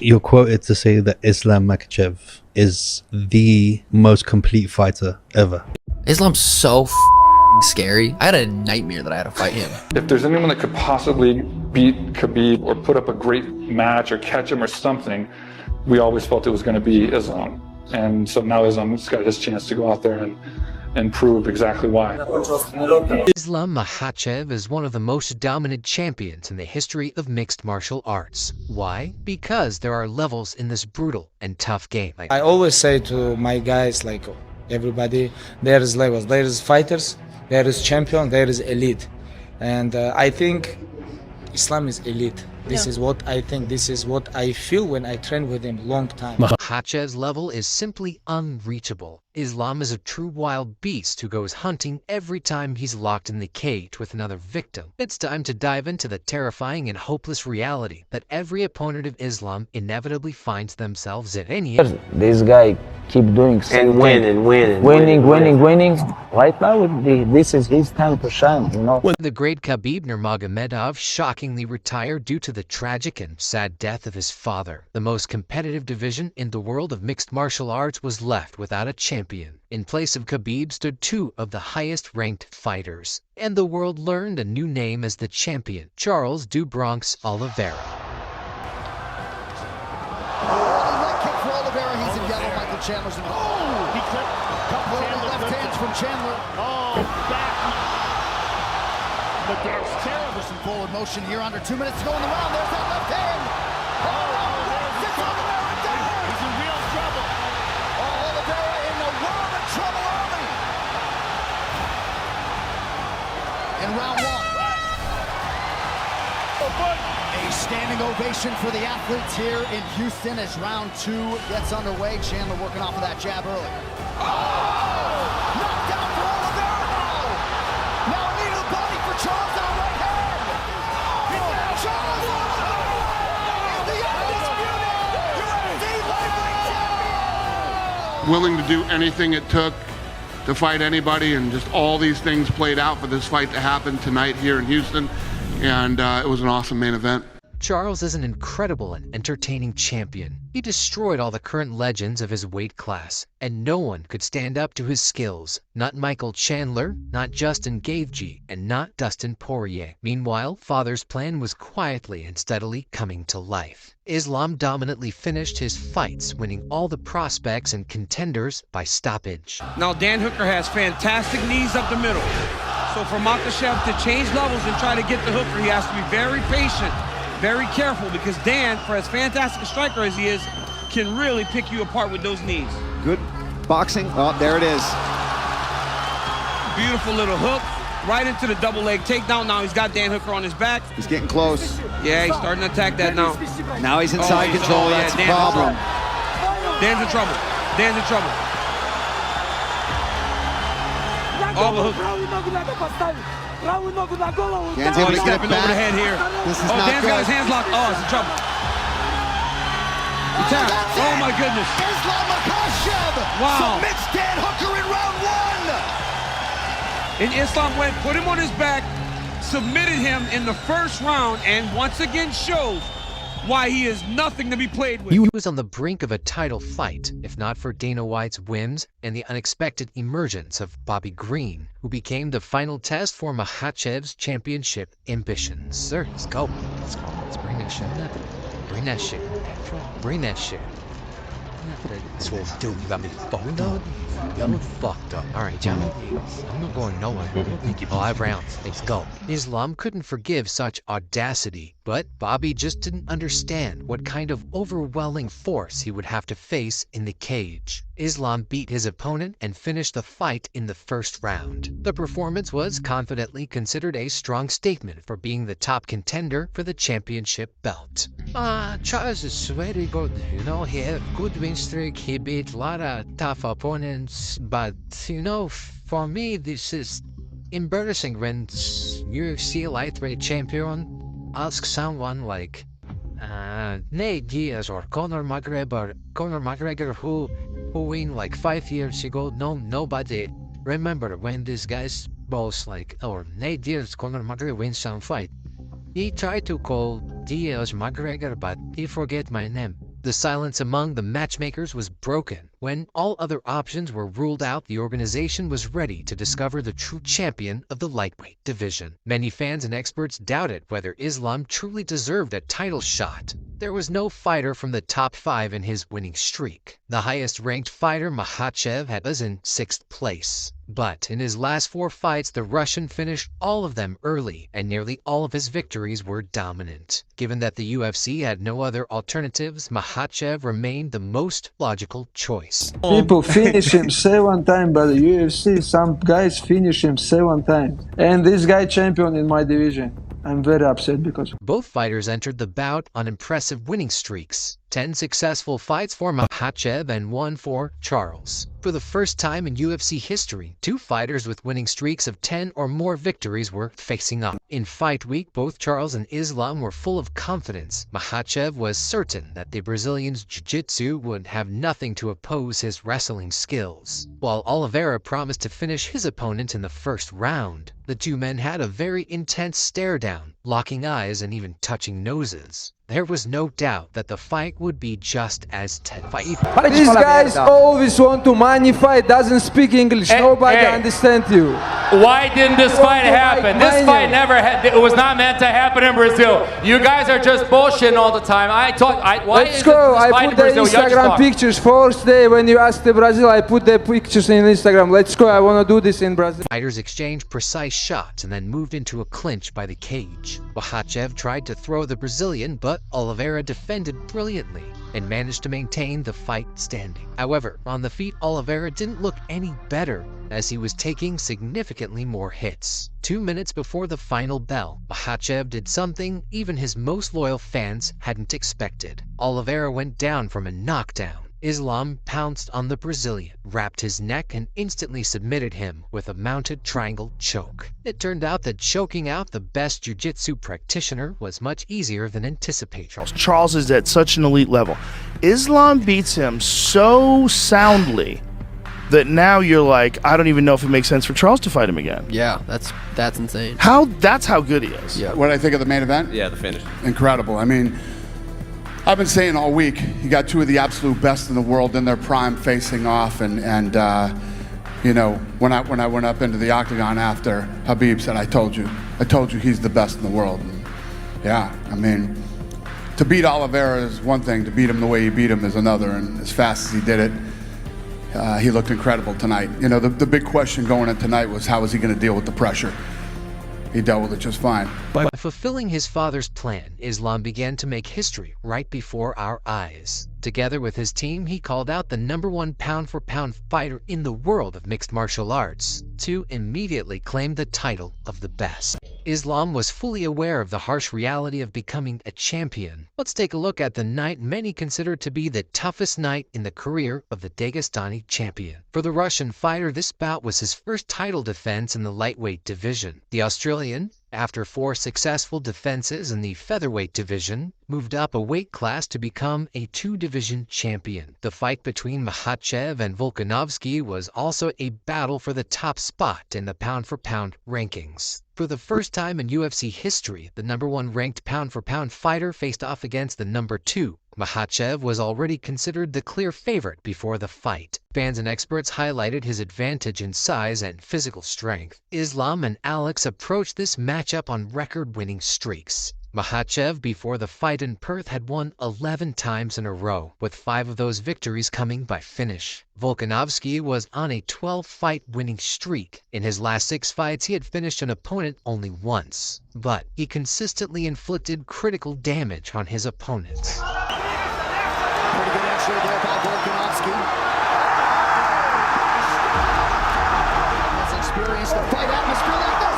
You're quoted to say that Islam Makhachev is the most complete fighter ever. Islam's so scary. I had a nightmare that I had to fight him. If there's anyone that could possibly beat Khabib or put up a great match or catch him or something, we always felt it was going to be Islam. And so now Islam's got his chance to go out there and prove exactly why. Islam Makhachev is one of the most dominant champions in the history of mixed martial arts. Why? Because there are levels in this brutal and tough game. I always say to my guys, like everybody, there is levels. There is fighters, there is champion, there is elite. And I think Islam is elite. This is what I think. This is what I feel when I train with him long time. Makhachev's level is simply unreachable. Islam is a true wild beast who goes hunting every time he's locked in the cage with another victim. It's time to dive into the terrifying and hopeless reality that every opponent of Islam inevitably finds themselves at any. This guy keep doing and winning. Winning. Right now, this is his time to shine, you know. The great Khabib Nurmagomedov shockingly retired due to the tragic and sad death of his father. The most competitive division in the world of mixed martial arts was left without a champion. In place of Khabib stood two of the highest-ranked fighters, and the world learned a new name as the champion, Charles du Bronx Oliveira. Right kick for Oliveira. He's in yellow. Michael Chandler's in. Oh! He clipped. Couple of left hands from Chandler. Oh, back. But there's terrible some forward motion here. Under 2 minutes to go in the round. There's that left hand. It's Oliveira down. He's in real trouble. Oliveira in the world of trouble early. In round one. A standing ovation for the athletes here in Houston as round two gets underway. Chandler working off of that jab early. Oh! Knocked down for Oliveira now. Now a knee to the body for Charles on the right hand. Charles Oliveira is the undisputed UFC lightweight champion. Willing to do anything it took to fight anybody, and just all these things played out for this fight to happen tonight here in Houston, and it was an awesome main event. Charles is an incredible and entertaining champion. He destroyed all the current legends of his weight class, and no one could stand up to his skills. Not Michael Chandler, not Justin Gaethje, and not Dustin Poirier. Meanwhile, Father's plan was quietly and steadily coming to life. Islam dominantly finished his fights, winning all the prospects and contenders by stoppage. Now Dan Hooker has fantastic knees up the middle. So for Makhachev to change levels and try to get the Hooker, he has to be very patient, very careful, because Dan, for as fantastic a striker as he is, can really pick you apart with those knees. Good boxing. Oh, there it is. Beautiful little hook, right into the double leg takedown. Now he's got Dan Hooker on his back. He's getting close. Yeah, he's starting to attack that now. Now he's inside control. That's the problem. Dan's in trouble. Dan's in trouble. Oh, the hook. Dan's able to get it over the head back. here. This is not Dan's good. got his hands locked. Oh, he's in trouble. He tapped. Oh my goodness. Islam Makhachev submits Dan Hooker in round one. And Islam went, put him on his back, submitted him in the first round, and once again shows why he is nothing to be played with. He was on the brink of a title fight, if not for Dana White's whims and the unexpected emergence of Bobby Green, who became the final test for Makhachev's championship ambitions. Sir, let's go. Let's go. Let's bring that shit up. Bring that shit. Bring that shit. This will do. You got me fucked up. You got me fucked up. Alright, John. I'm not going nowhere. 5 rounds. Let's go. Islam couldn't forgive such audacity, but Bobby just didn't understand what kind of overwhelming force he would have to face in the cage. Islam beat his opponent and finished the fight in the first round. The performance was confidently considered a strong statement for being the top contender for the championship belt. Charles is very good, you know, he had a good win streak, he beat a lot of tough opponents, but, you know, for me, this is embarrassing when UFC lightweight champion asks someone like Nate Diaz or Conor McGregor who win like 5 years ago. Nobody remember when these guys both like, or Nate Diaz, Conor McGregor win some fight. He tried to call Diaz McGregor, but he forget my name. The silence among the matchmakers was broken. When all other options were ruled out, the organization was ready to discover the true champion of the lightweight division. Many fans and experts doubted whether Islam truly deserved a title shot. There was no fighter from the top 5 in his winning streak. The highest-ranked fighter, Makhachev, was in 6th place. But in his last 4 fights, the Russian finished all of them early, and nearly all of his victories were dominant. Given that the UFC had no other alternatives, Makhachev remained the most logical choice. People finish him 7 times, but the UFC, some guys finish him 7 times. And this guy champion in my division. I'm very upset because both fighters entered the bout on impressive winning streaks. 10 successful fights for Makhachev and 1 for Charles. For the first time in UFC history, 2 fighters with winning streaks of 10 or more victories were facing up. In fight week, both Charles and Islam were full of confidence. Makhachev was certain that the Brazilian's jiu-jitsu would have nothing to oppose his wrestling skills, while Oliveira promised to finish his opponent in the first round. The 2 men had a very intense stare-down, locking eyes and even touching noses. There was no doubt that the fight would be just as tense. these guys always want to money fight, doesn't speak English, nobody understands you. Why didn't this fight happen? This fight never it was not meant to happen in Brazil. You guys are just bullshitting all the time. Let's go. I put the Instagram pictures. First day when you asked the Brazil, I put the pictures in Instagram. Let's go. I want to do this in Brazil. Fighters exchanged precise shots and then moved into a clinch by the cage. Makhachev tried to throw the Brazilian, but Oliveira defended brilliantly and managed to maintain the fight standing. However, on the feet, Oliveira didn't look any better as he was taking significantly more hits. 2 minutes before the final bell, Makhachev did something even his most loyal fans hadn't expected. Oliveira went down from a knockdown. Islam pounced on the Brazilian, wrapped his neck, and instantly submitted him with a mounted triangle choke. It turned out that choking out the best jiu-jitsu practitioner was much easier than anticipated. Charles is at such an elite level. Islam beats him so soundly that now you're like, I don't even know if it makes sense for Charles to fight him again. Yeah, that's insane. That's how good he is. Yeah. What did I think of the main event? Yeah, the finish. Incredible. I mean, I've been saying all week, you got 2 of the absolute best in the world in their prime facing off, and you know, when I went up into the octagon after, Khabib said, I told you he's the best in the world. And yeah, I mean, to beat Oliveira is one thing, to beat him the way he beat him is another, and as fast as he did it, he looked incredible tonight. You know, the big question going in tonight was how was he going to deal with the pressure? He dealt with it just fine. By fulfilling his father's plan, Islam began to make history right before our eyes. Together with his team, he called out the #1 pound-for-pound fighter in the world of mixed martial arts to immediately claim the title of the best. Islam was fully aware of the harsh reality of becoming a champion. Let's take a look at the night many consider to be the toughest night in the career of the Dagestani champion. For the Russian fighter, this bout was his first title defense in the lightweight division. The Australian, after 4 successful defenses in the featherweight division, moved up a weight class to become a 2-division champion. The fight between Makhachev and Volkanovski was also a battle for the top spot in the pound-for-pound rankings. For the first time in UFC history, the #1 ranked pound-for-pound fighter faced off against the #2. Makhachev was already considered the clear favorite before the fight. Fans and experts highlighted his advantage in size and physical strength. Islam and Alex approached this matchup on record-winning streaks. Makhachev, before the fight in Perth, had won 11 times in a row, with 5 of those victories coming by finish. Volkanovski was on a 12-fight winning streak. In his last 6 fights, he had finished an opponent only once, but he consistently inflicted critical damage on his opponents. Pretty good entry there by Volkanovski. Has experienced a fight atmosphere like this.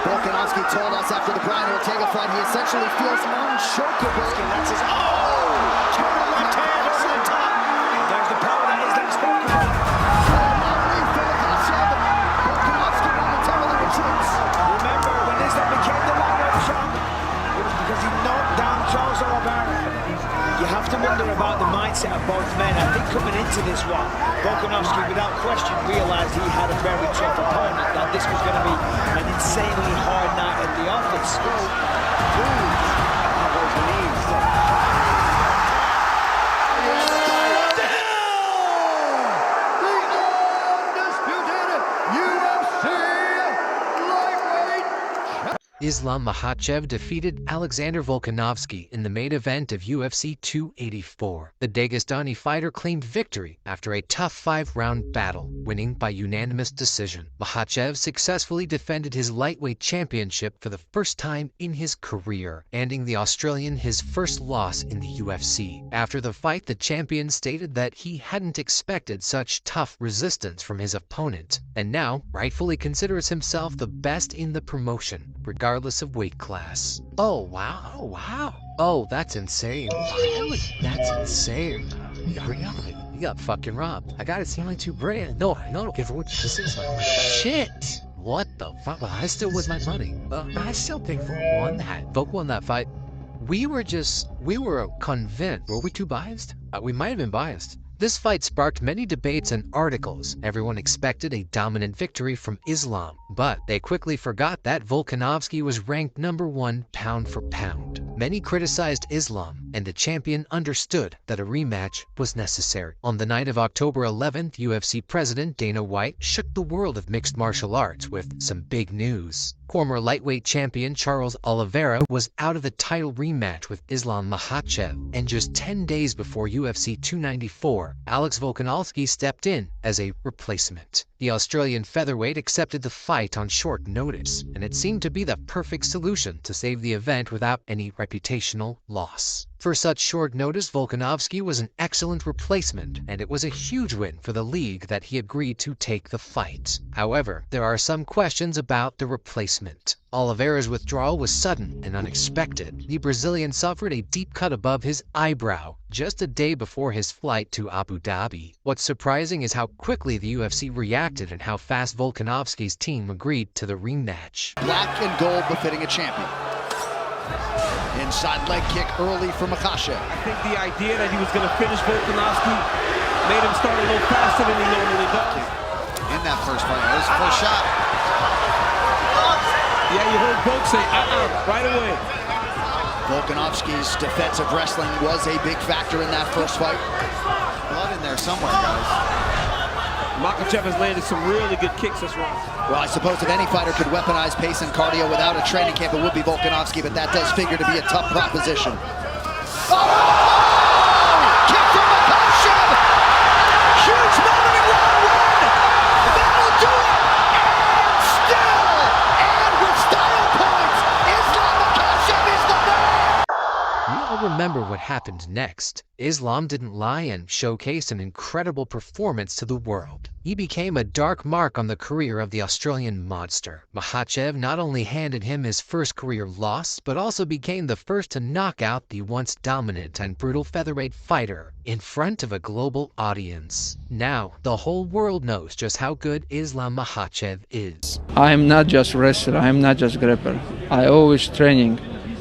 Volkanovski told us after the Brian Ortega fight he essentially feels unchokeable. That's his counter left hand over the top. There's the power that is that spoken about. Volkanovski on the top of the retreats. Remember when Islam became the lightweight champ? It was because he knocked down Charles Oliveira. You have to wonder about the mindset of both men. I think coming into this one, Volkanovski without question realized he had a very tough opponent, that this was going to be an insanely hard night at the office. Islam Makhachev defeated Alexander Volkanovski in the main event of UFC 284. The Dagestani fighter claimed victory after a tough 5-round battle, winning by unanimous decision. Makhachev successfully defended his lightweight championship for the first time in his career, handing the Australian his first loss in the UFC. After the fight, the champion stated that he hadn't expected such tough resistance from his opponent, and now rightfully considers himself the best in the promotion, regardless of weight class. Oh wow, oh wow. Oh, that's insane. Really? That's insane. Really? You got fucking robbed. I got it seem like too brave. No, give her what this is. Shit. What the fuck? I still with my money. I still think Volk won that. Volk won that fight. We were convinced. Were we too biased? We might have been biased. This fight sparked many debates and articles. Everyone expected a dominant victory from Islam, but they quickly forgot that Volkanovski was ranked #1 pound for pound. Many criticized Islam, and the champion understood that a rematch was necessary. On the night of October 11th, UFC president Dana White shook the world of mixed martial arts with some big news. Former lightweight champion Charles Oliveira was out of the title rematch with Islam Makhachev, and just 10 days before UFC 294, Alex Volkanovski stepped in as a replacement. The Australian featherweight accepted the fight on short notice, and it seemed to be the perfect solution to save the event without any reputational loss. For such short notice, Volkanovski was an excellent replacement, and it was a huge win for the league that he agreed to take the fight. However, there are some questions about the replacement. Oliveira's withdrawal was sudden and unexpected. The Brazilian suffered a deep cut above his eyebrow just a day before his flight to Abu Dhabi. What's surprising is how quickly the UFC reacted and how fast Volkanovski's team agreed to the rematch. Black and gold befitting a champion. Inside leg kick early for Makhachev. I think the idea that he was going to finish Volkanovski made him start a little faster than he normally does. In that first fight, that was the first shot. Yeah, you heard Volk say, right away. Volkanovski's defensive wrestling was a big factor in that first fight. Blood in there somewhere, guys. Makhachev has landed some really good kicks this round. Well, I suppose if any fighter could weaponize pace and cardio without a training camp, it would be Volkanovski, but that does figure to be a tough proposition. Oh! Kick from Makhachev! Huge moment in round one! That'll do it! And still, and with style points, Islam Makhachev is the man! We all remember what happened next. Islam didn't lie and showcased an incredible performance to the world. He became a dark mark on the career of the Australian monster. Makhachev not only handed him his first career loss, but also became the first to knock out the once dominant and brutal featherweight fighter in front of a global audience. Now, the whole world knows just how good Islam Makhachev is. I am not just wrestler, I am not just grappler. I always training.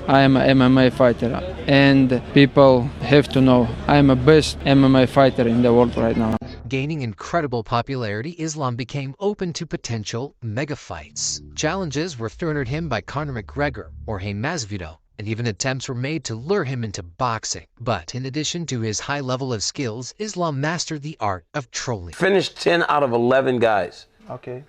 I am an MMA fighter, and people have to know I am the best MMA fighter in the world right now. Gaining incredible popularity, Islam became open to potential mega fights. Challenges were thrown at him by Conor McGregor or Masvidal, and even attempts were made to lure him into boxing. But in addition to his high level of skills, Islam mastered the art of trolling. Finished 10 out of 11 guys. Okay.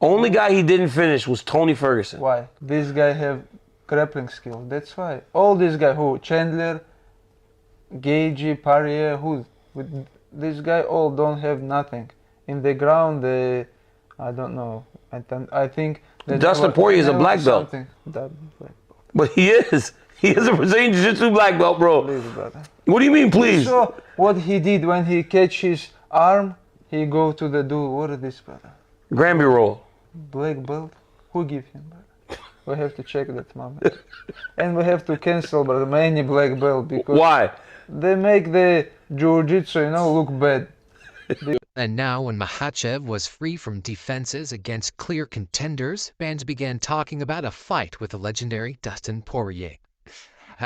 Only guy he didn't finish was Tony Ferguson. Why? This guy have grappling skill. That's why. All these guys, who Chandler, Gagey, Poirier, who with this guy all don't have nothing in the ground. I don't know. I think Dustin Poirier is a black belt. But he is. He is a Brazilian Jiu-Jitsu black belt, bro. Please, brother. What do you mean, please? So what he did when he catch his arm, he go to the what is this, brother? Granby roll. Black belt. Who give him, brother? We have to check that moment. And we have to cancel, brother, many black belt because why? They make the jiu-jitsu, look bad. And now, when Makhachev was free from defenses against clear contenders, fans began talking about a fight with the legendary Dustin Poirier.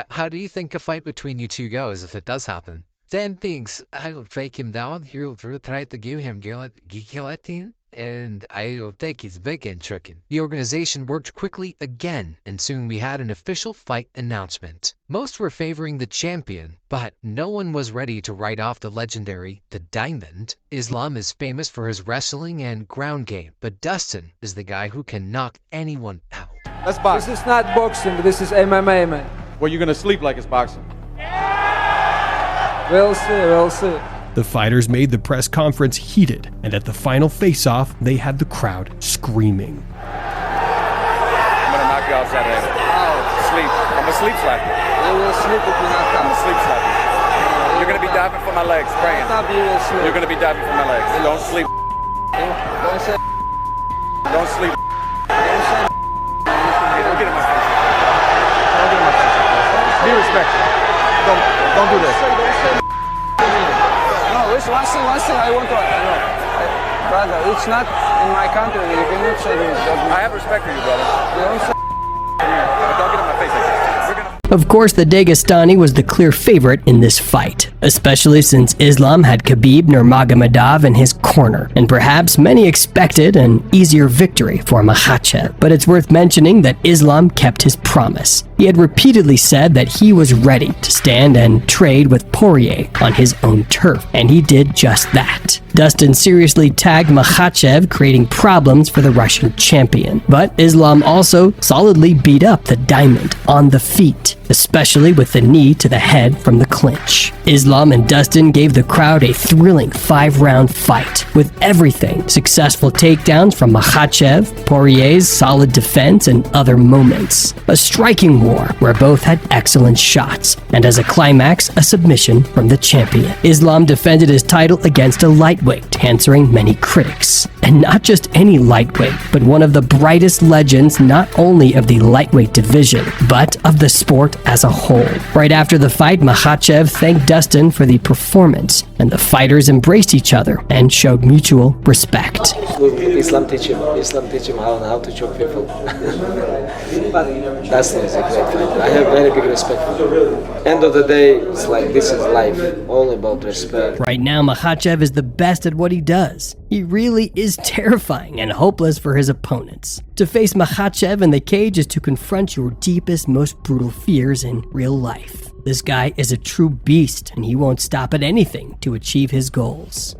How do you think a fight between you two goes if it does happen? Dan thinks I will take him down. He will try to give him guillotine, and I will take his bacon chicken. The organization worked quickly again, and soon we had an official fight announcement. Most were favoring the champion, but no one was ready to write off the legendary The Diamond. Islam is famous for his wrestling and ground game, but Dustin is the guy who can knock anyone out. That's boxing. This is not boxing, this is MMA, man. Well, you're gonna sleep like it's boxing. We'll see. The fighters made the press conference heated, and at the final face-off, they had the crowd screaming. I'm gonna knock you outside of that. Sleep. I'm gonna sleep slap you. You will sleep if you not I'm come. gonna sleep slap you. You're gonna be diving for my legs, praying. You're gonna be diving for my legs. Don't sleep. Don't say. Don't sleep. Don't get in my face. Don't get in my face. Be respectful. Don't do this. No, listen, one thing I want to brother, it's not in my country. You cannot say this. I have respect for you, brother. Don't say. Don't get in my face like this. Of course, the Dagestani was the clear favorite in this fight, especially since Islam had Khabib Nurmagomedov in his corner, and perhaps many expected an easier victory for Makhachev. But it's worth mentioning that Islam kept his promise. He had repeatedly said that he was ready to stand and trade with Poirier on his own turf, and he did just that. Dustin seriously tagged Makhachev, creating problems for the Russian champion. But Islam also solidly beat up the Diamond on the feet, especially with the knee to the head from the clinch. Islam and Dustin gave the crowd a thrilling 5-round fight, with everything successful takedowns from Makhachev, Poirier's solid defense, and other moments. A striking war where both had excellent shots, and as a climax, a submission from the champion. Islam defended his title against a lightweight, answering many critics. And not just any lightweight, but one of the brightest legends not only of the lightweight division, but of the sport as a whole. Right after the fight, Makhachev thanked Dustin for the performance, and the fighters embraced each other and showed mutual respect. Islam teach him how to choke people. But Dustin is a great fighter. I have very big respect for him. End of the day, it's like this is life, all about respect. Right now, Makhachev is the best at what he does. He really is terrifying and hopeless for his opponents. To face Makhachev in the cage is to confront your deepest, most brutal fears in real life. This guy is a true beast, and he won't stop at anything to achieve his goals.